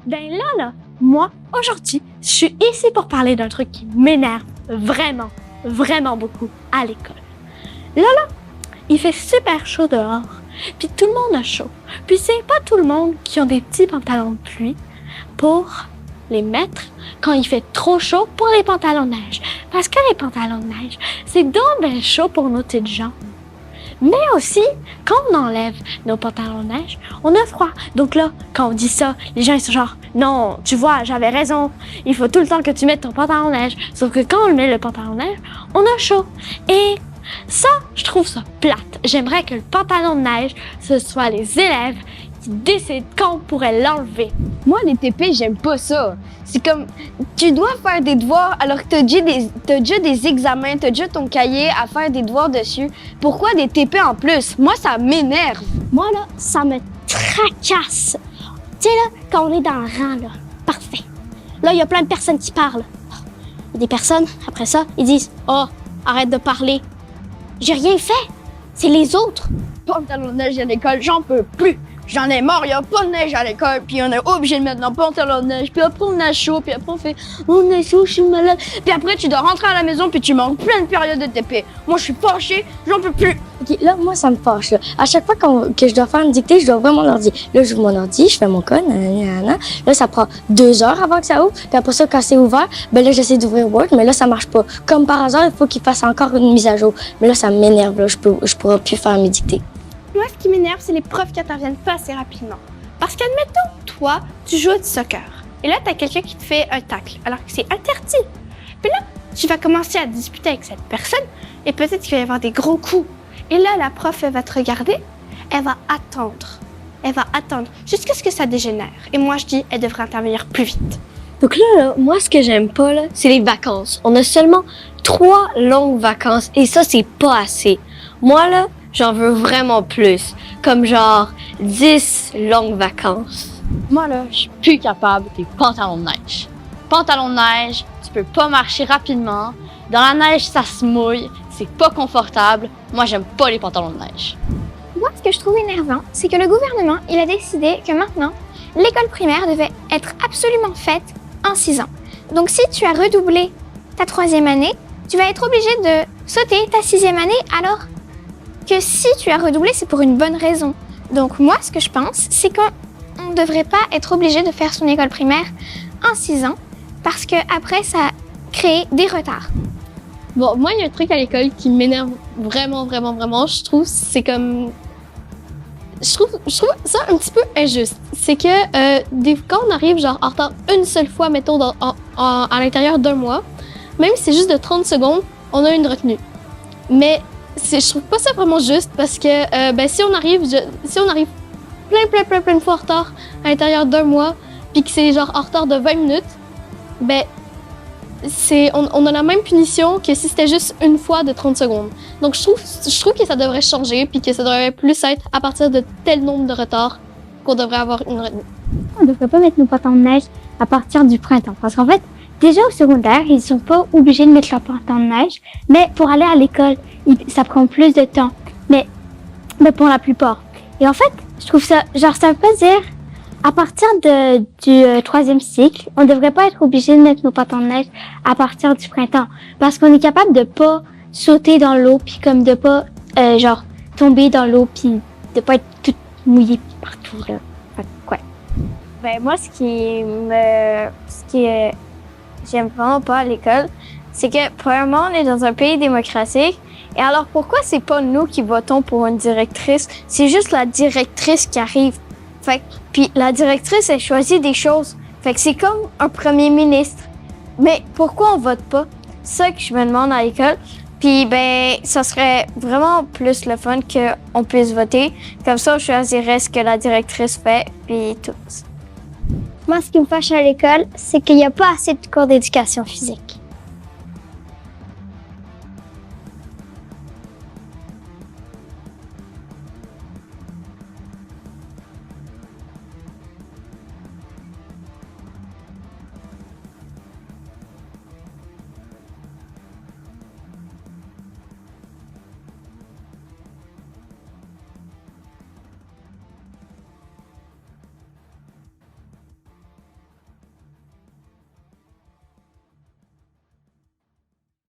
Ben là, moi, aujourd'hui, je suis ici pour parler d'un truc qui m'énerve vraiment, vraiment beaucoup à l'école. Là, il fait super chaud dehors, puis tout le monde a chaud. Puis c'est pas tout le monde qui ont des petits pantalons de pluie pour les mettre quand il fait trop chaud pour les pantalons de neige. Parce que les pantalons de neige, c'est donc bien chaud pour nos petites jambes. Mais aussi, quand on enlève nos pantalons de neige, on a froid. Donc là, quand on dit ça, les gens ils sont genre « Non, tu vois, j'avais raison. Il faut tout le temps que tu mettes ton pantalon de neige. » Sauf que quand on met le pantalon de neige, on a chaud. Et ça, je trouve ça plate. J'aimerais que le pantalon de neige, ce soit les élèves qui décident quand on pourrait l'enlever. Moi, les TP, j'aime pas ça. C'est comme, tu dois faire des devoirs alors que t'as déjà des examens, t'as déjà ton cahier à faire des devoirs dessus. Pourquoi des TP en plus? Moi, ça m'énerve. Moi, là, ça me tracasse. Tu sais, là, quand on est dans le rang, là, parfait. Là, il y a plein de personnes qui parlent. Il y a des personnes, après ça, ils disent « Oh, arrête de parler. » J'ai rien fait. C'est les autres. Pantalon de neige à l'école, j'en peux plus. J'en ai marre, il n'y a pas de neige à l'école, puis on est obligé de mettre nos pantalons de neige, puis après on a chaud, puis après on fait « On a chaud, je suis malade. » Puis après tu dois rentrer à la maison, puis tu manques plein de périodes de TP. Moi je suis fâchée, j'en peux plus. OK, là, moi, ça me fâche. Là. À chaque fois que je dois faire une dictée, je dois ouvrir mon ordi. Là, j'ouvre mon ordi, je fais mon code, nanana. Là, ça prend 2 heures avant que ça ouvre. Puis après ça, quand c'est ouvert, ben là, j'essaie d'ouvrir Word, mais là, ça marche pas. Comme par hasard, il faut qu'il fasse encore une mise à jour. Mais là, ça m'énerve. Là, je pourrais plus faire mes dictées. Moi, ce qui m'énerve, c'est les profs qui interviennent pas assez rapidement. Parce qu'admettons, toi, tu joues au soccer. Et là, t'as quelqu'un qui te fait un tacle, alors que c'est interdit. Puis là, tu vas commencer à discuter avec cette personne, et peut-être qu'il va y avoir des gros coups. Et là, la prof, elle va te regarder, elle va attendre. Elle va attendre jusqu'à ce que ça dégénère. Et moi, je dis, elle devrait intervenir plus vite. Donc là, moi, ce que j'aime pas, là, c'est les vacances. On a seulement 3 longues vacances et ça, c'est pas assez. Moi, là, j'en veux vraiment plus. Comme genre 10 longues vacances. Moi, là, je suis plus capable des pantalons de neige. Pantalons de neige, tu peux pas marcher rapidement. Dans la neige, ça se mouille. C'est pas confortable. Moi, j'aime pas les pantalons de neige. Moi, ce que je trouve énervant, c'est que le gouvernement, il a décidé que maintenant, l'école primaire devait être absolument faite en 6 ans. Donc, si tu as redoublé ta 3e année, tu vas être obligé de sauter ta 6e année, alors que si tu as redoublé, c'est pour une bonne raison. Donc, moi, ce que je pense, c'est qu'on ne devrait pas être obligé de faire son école primaire en 6 ans, parce que après, ça crée des retards. Bon, moi, il y a un truc à l'école qui m'énerve vraiment, vraiment, vraiment. Je trouve c'est comme... Je trouve ça un petit peu injuste. C'est que quand on arrive genre en retard une seule fois, mettons, à l'intérieur d'un mois, même si c'est juste de 30 secondes, on a une retenue. Mais je trouve pas ça vraiment juste parce que si on arrive plein de fois en retard à l'intérieur d'un mois, puis que c'est genre en retard de 20 minutes, ben on a la même punition que si c'était juste une fois de 30 secondes. Donc je trouve que ça devrait changer puis que ça devrait plus être à partir de tel nombre de retards qu'on devrait avoir une retenue. On ne devrait pas mettre nos pantalons de neige à partir du printemps. Parce qu'en fait, déjà au secondaire, ils ne sont pas obligés de mettre leurs pantalons de neige. Mais pour aller à l'école, ça prend plus de temps. Mais pour la plupart. Et en fait, je trouve ça, genre ça veut pas dire à partir du 3e cycle, on devrait pas être obligé de mettre nos pantalons de neige à partir du printemps. Parce qu'on est capable de pas sauter dans l'eau puis comme de pas, tomber dans l'eau puis de pas être tout mouillé partout, là. Fait que, ouais. Ben, moi, ce qui j'aime vraiment pas à l'école, c'est que, premièrement, on est dans un pays démocratique. Et alors, pourquoi c'est pas nous qui votons pour une directrice? C'est juste la directrice qui arrive. Fait que, puis la directrice, elle choisit des choses. Fait que c'est comme un premier ministre. Mais pourquoi on vote pas? C'est ça que je me demande à l'école. Puis ben, ça serait vraiment plus le fun qu'on puisse voter. Comme ça, on choisirait ce que la directrice fait, puis tout. Moi, ce qui me fâche à l'école, c'est qu'il n'y a pas assez de cours d'éducation physique.